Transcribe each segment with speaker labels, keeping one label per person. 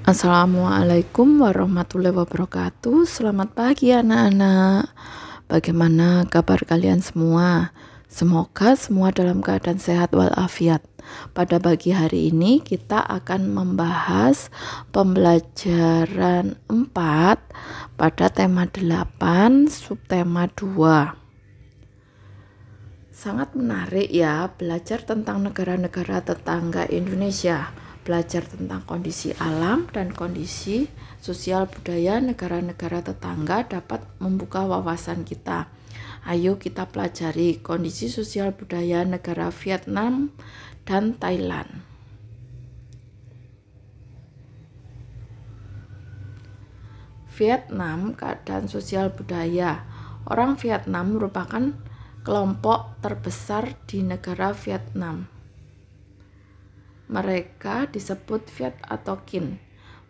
Speaker 1: Assalamualaikum warahmatullahi wabarakatuh. Selamat pagi anak-anak. Bagaimana kabar kalian semua? Semoga semua dalam keadaan sehat walafiat. Pada pagi hari ini kita akan membahas pembelajaran 4 pada tema 8 subtema 2. Sangat menarik ya belajar tentang negara-negara tetangga Indonesia. Belajar tentang kondisi alam dan kondisi sosial budaya negara-negara tetangga dapat membuka wawasan kita. Ayo kita pelajari kondisi sosial budaya negara Vietnam dan Thailand. Vietnam, keadaan sosial budaya. Orang Vietnam merupakan kelompok terbesar di negara Vietnam. Mereka disebut Viet atau Kin.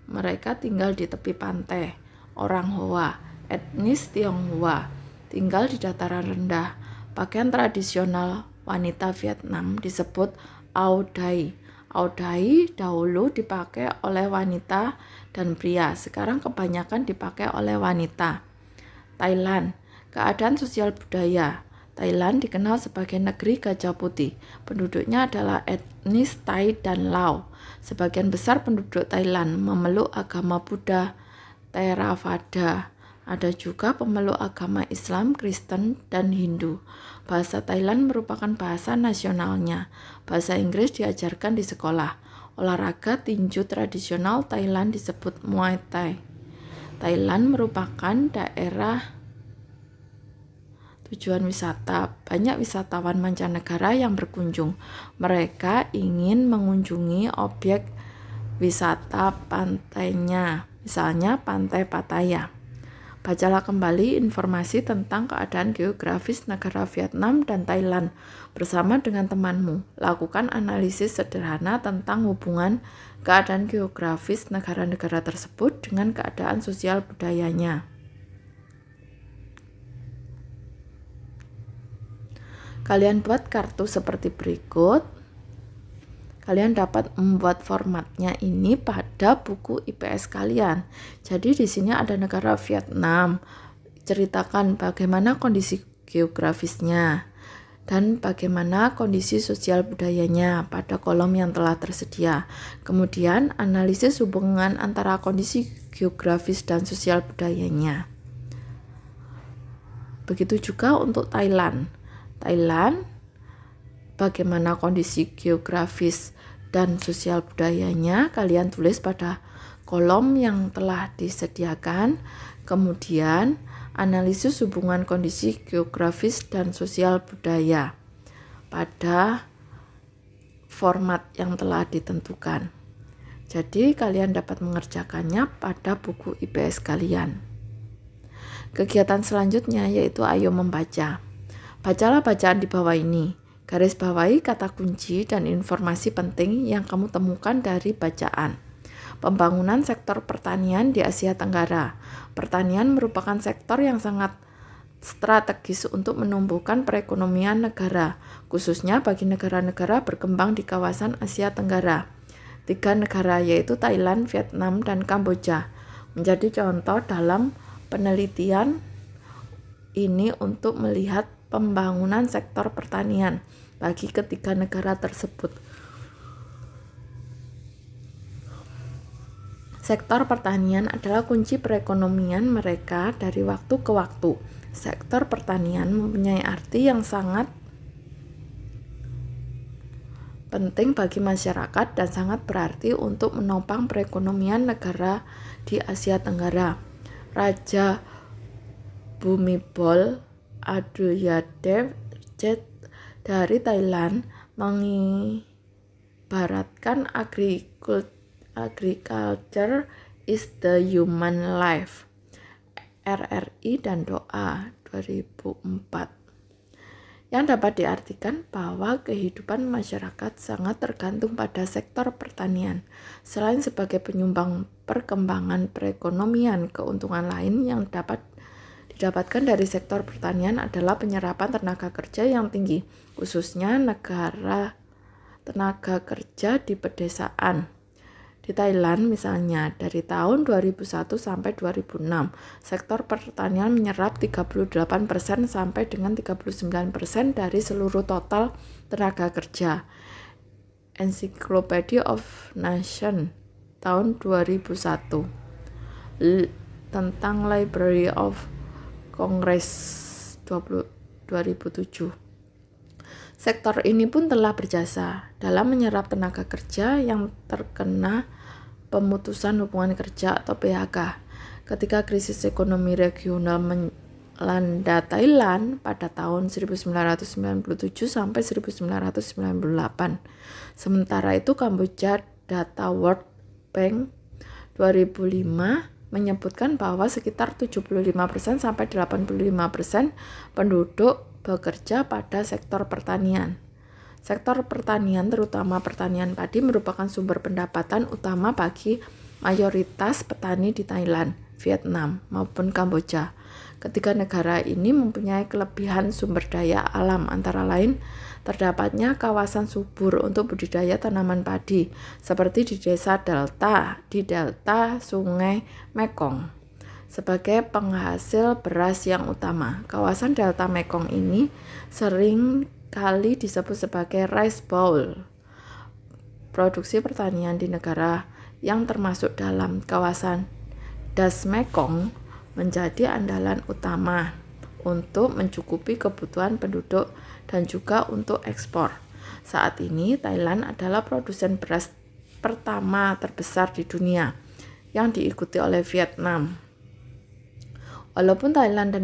Speaker 1: Mereka tinggal di tepi pantai. Orang Hoa, etnis Tionghoa, tinggal di dataran rendah. Pakaian tradisional wanita Vietnam disebut Áo Dai. Áo Dai dahulu dipakai oleh wanita dan pria, sekarang kebanyakan dipakai oleh wanita. Thailand, keadaan sosial budaya. Thailand dikenal sebagai negeri gajah putih. Penduduknya adalah etnis Thai dan Lao. Sebagian besar penduduk Thailand memeluk agama Buddha, Theravada. Ada juga pemeluk agama Islam, Kristen, dan Hindu. Bahasa Thailand merupakan bahasa nasionalnya. Bahasa Inggris diajarkan di sekolah. Olahraga tinju tradisional Thailand disebut Muay Thai. Thailand merupakan daerah tujuan wisata. Banyak wisatawan mancanegara yang berkunjung. Mereka ingin mengunjungi objek wisata pantainya, misalnya Pantai Pattaya. Bacalah kembali informasi tentang keadaan geografis negara Vietnam dan Thailand bersama dengan temanmu. Lakukan analisis sederhana tentang hubungan keadaan geografis negara-negara tersebut dengan keadaan sosial budayanya. Kalian buat kartu seperti berikut. Kalian dapat membuat formatnya ini pada buku IPS kalian. Jadi di sini ada negara Vietnam. Ceritakan bagaimana kondisi geografisnya dan bagaimana kondisi sosial budayanya pada kolom yang telah tersedia. Kemudian analisis hubungan antara kondisi geografis dan sosial budayanya. Begitu juga untuk Thailand. Thailand, bagaimana kondisi geografis dan sosial budayanya, kalian tulis pada kolom yang telah disediakan. Kemudian analisis hubungan kondisi geografis dan sosial budaya pada format yang telah ditentukan. Jadi kalian dapat mengerjakannya pada buku IPS kalian. Kegiatan selanjutnya yaitu ayo membaca. Bacalah bacaan di bawah ini. Garis bawahi kata kunci dan informasi penting yang kamu temukan dari bacaan. Pembangunan sektor pertanian di Asia Tenggara. Pertanian merupakan sektor yang sangat strategis untuk menumbuhkan perekonomian negara, khususnya bagi negara-negara berkembang di kawasan Asia Tenggara. 3 negara yaitu Thailand, Vietnam, dan Kamboja menjadi contoh dalam penelitian ini untuk melihat pembangunan sektor pertanian bagi ketiga negara tersebut. Sektor pertanian adalah kunci perekonomian mereka dari waktu ke waktu. Sektor pertanian mempunyai arti yang sangat penting bagi masyarakat dan sangat berarti untuk menopang perekonomian negara di Asia Tenggara. Raja Bhumibol Adulyadej dari Thailand mengibaratkan agriculture is the human life. RRI dan Doa 2004. Yang dapat diartikan bahwa kehidupan masyarakat sangat tergantung pada sektor pertanian. Selain sebagai penyumbang perkembangan perekonomian, keuntungan lain yang dapat didapatkan dari sektor pertanian adalah penyerapan tenaga kerja yang tinggi, khususnya tenaga kerja di pedesaan. Di Thailand misalnya, dari tahun 2001 sampai 2006, sektor pertanian menyerap 38% sampai dengan 39% dari seluruh total tenaga kerja. Encyclopedia of Nations tahun 2001 tentang Library of Congress 2007. Sektor ini pun telah berjasa dalam menyerap tenaga kerja yang terkena pemutusan hubungan kerja atau PHK. Ketika krisis ekonomi regional melanda Thailand pada tahun 1997 sampai 1998. Sementara itu Kamboja, data World Bank 2005 menyebutkan bahwa sekitar 75% sampai 85% penduduk bekerja pada sektor pertanian. Sektor pertanian, terutama pertanian padi, merupakan sumber pendapatan utama bagi mayoritas petani di Thailand, Vietnam, maupun Kamboja. Ketiga negara ini mempunyai kelebihan sumber daya alam, antara lain terdapatnya kawasan subur untuk budidaya tanaman padi, seperti di desa di delta Sungai Mekong. Sebagai penghasil beras yang utama, kawasan delta Mekong ini sering kali disebut sebagai rice bowl. Produksi pertanian di negara yang termasuk dalam kawasan Das Mekong menjadi andalan utama untuk mencukupi kebutuhan penduduk dan juga untuk ekspor. Saat ini Thailand adalah produsen beras pertama terbesar di dunia, yang diikuti oleh Vietnam. Walaupun Thailand,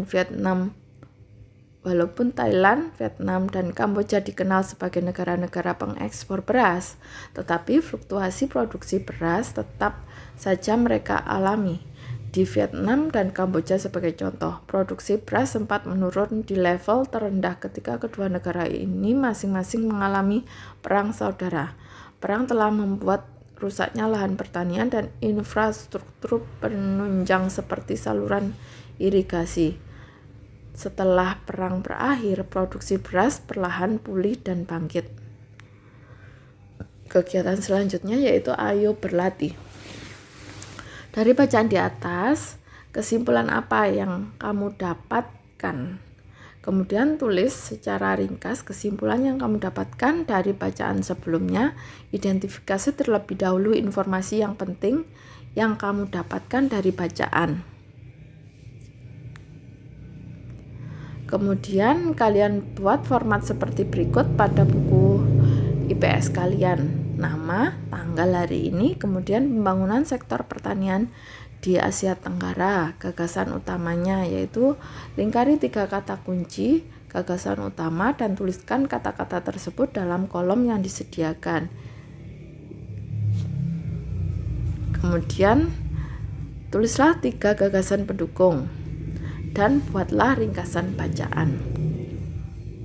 Speaker 1: Vietnam, dan Kamboja dikenal sebagai negara-negara pengekspor beras, tetapi fluktuasi produksi beras tetap saja mereka alami. Di Vietnam dan Kamboja sebagai contoh, produksi beras sempat menurun di level terendah ketika kedua negara ini masing-masing mengalami perang saudara. Perang telah membuat rusaknya lahan pertanian dan infrastruktur penunjang seperti saluran irigasi. Setelah perang berakhir, produksi beras perlahan pulih dan bangkit. Kegiatan selanjutnya yaitu ayo berlatih. Dari bacaan di atas, kesimpulan apa yang kamu dapatkan? Kemudian tulis secara ringkas kesimpulan yang kamu dapatkan dari bacaan sebelumnya. Identifikasi terlebih dahulu informasi yang penting yang kamu dapatkan dari bacaan. Kemudian kalian buat format seperti berikut pada buku IPS kalian. Nama, tanggal hari ini, kemudian pembangunan sektor pertanian di Asia Tenggara. Gagasan utamanya yaitu lingkari 3 kata kunci, gagasan utama, dan tuliskan kata-kata tersebut dalam kolom yang disediakan. Kemudian tulislah 3 gagasan pendukung dan buatlah ringkasan bacaan.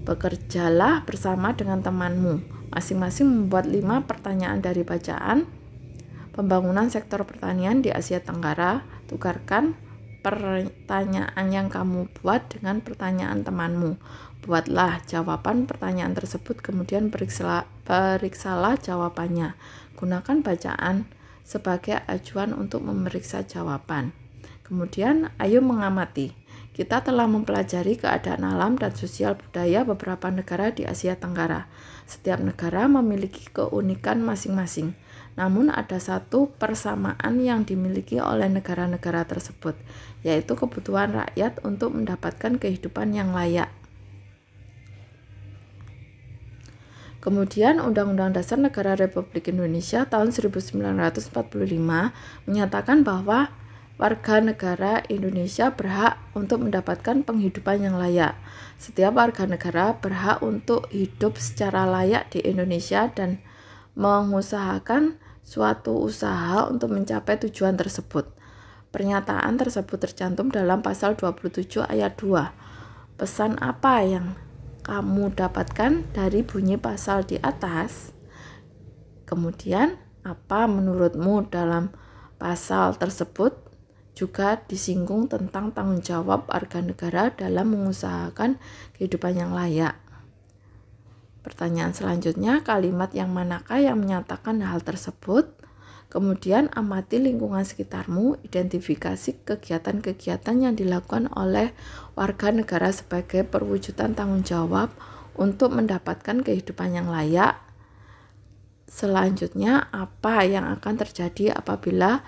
Speaker 1: Bekerjalah bersama dengan temanmu, masing-masing membuat 5 pertanyaan dari bacaan. Pembangunan sektor pertanian di Asia Tenggara. Tukarkan pertanyaan yang kamu buat dengan pertanyaan temanmu. Buatlah jawaban pertanyaan tersebut, kemudian periksalah jawabannya. Gunakan bacaan sebagai acuan untuk memeriksa jawaban. Kemudian ayo mengamati. Kita telah mempelajari keadaan alam dan sosial budaya beberapa negara di Asia Tenggara. Setiap negara memiliki keunikan masing-masing. Namun ada satu persamaan yang dimiliki oleh negara-negara tersebut, yaitu kebutuhan rakyat untuk mendapatkan kehidupan yang layak. Kemudian Undang-Undang Dasar Negara Republik Indonesia tahun 1945 menyatakan bahwa warga negara Indonesia berhak untuk mendapatkan penghidupan yang layak. Setiap warga negara berhak untuk hidup secara layak di Indonesia dan mengusahakan suatu usaha untuk mencapai tujuan tersebut. Pernyataan tersebut tercantum dalam pasal 27 ayat 2. Pesan apa yang kamu dapatkan dari bunyi pasal di atas? Kemudian, apa menurutmu dalam pasal tersebut? Juga disinggung tentang tanggung jawab warga negara dalam mengusahakan kehidupan yang layak. Pertanyaan selanjutnya, kalimat yang manakah yang menyatakan hal tersebut? Kemudian amati lingkungan sekitarmu, identifikasi kegiatan-kegiatan yang dilakukan oleh warga negara sebagai perwujudan tanggung jawab untuk mendapatkan kehidupan yang layak. Selanjutnya, apa yang akan terjadi apabila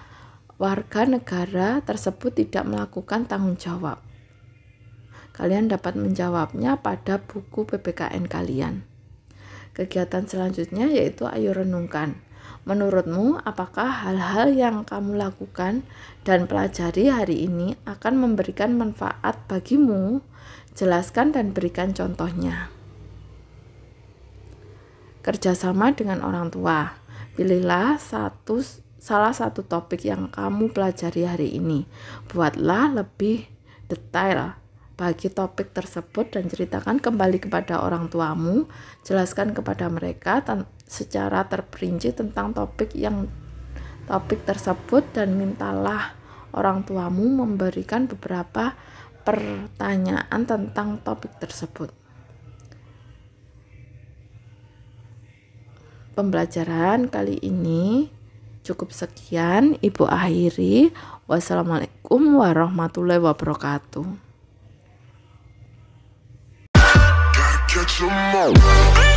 Speaker 1: warga negara tersebut tidak melakukan tanggung jawab? Kalian dapat menjawabnya pada buku PPKN kalian. Kegiatan selanjutnya yaitu ayo renungkan. Menurutmu, apakah hal-hal yang kamu lakukan dan pelajari hari ini akan memberikan manfaat bagimu? Jelaskan dan berikan contohnya. Kerjasama dengan orang tua. Pilihlah salah satu topik yang kamu pelajari hari ini. Buatlah lebih detail bagi topik tersebut dan ceritakan kembali kepada orang tuamu. Jelaskan kepada mereka secara terperinci tentang topik tersebut dan mintalah orang tuamu memberikan beberapa pertanyaan tentang topik tersebut. Pembelajaran kali ini cukup sekian, Ibu akhiri. Wassalamualaikum warahmatullahi wabarakatuh. Catch 'em all.